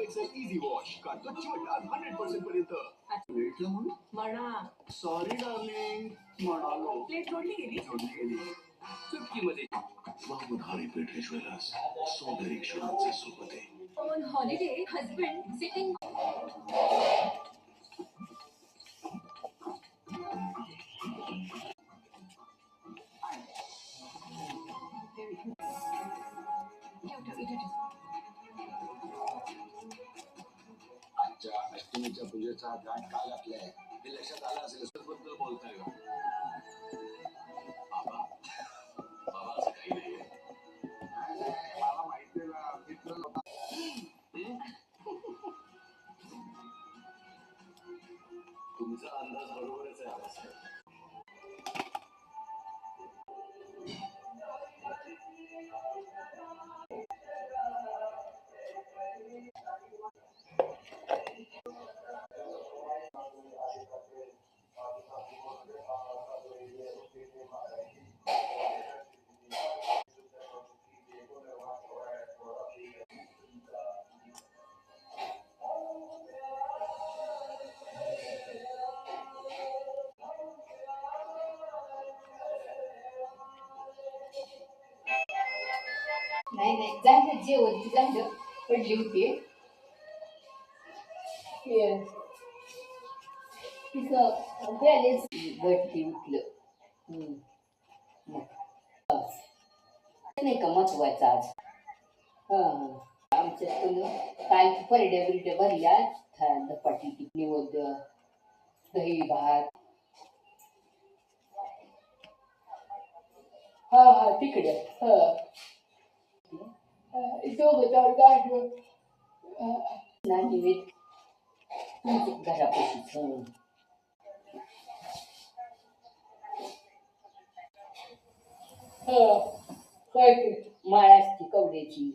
Excel easy wash काढतो चिवटा 100% पर्यंत. भेटलं म्हणून म्हणा सॉरी डार्लिंग म्हणालो. प्लेट जोडली गेली. चुटकीमध्ये महमूद हारी पेठे ज्वेलर्स सौंदर्य क्षणांचे सोबत आहे. ऑन हॉलिडे हस्बंड सिटिंग आजच्या अष्टमीच्या पूजेचा घाट का घातलाय हे लक्षात आलं असेल. बद्दल बोलताय का बाबा? बाबा असं काही नाहीये. मला माहिती ना मित्र लोक. तुमचा अंदाज बरोबरच आहे आबासाहेब. नाही झालं जेवण झालं पडली होती तिचं बॅलेन्स घटती उठलं नाही का महत्वाचं आज. आमच्या काल परड्या बिरड्या भरल्या धपाटी निवद दही भात. तिकडे दोघं जाऊन गाडलं नातेवाईक घरापाशीच. काय माळ असती कवड्याची.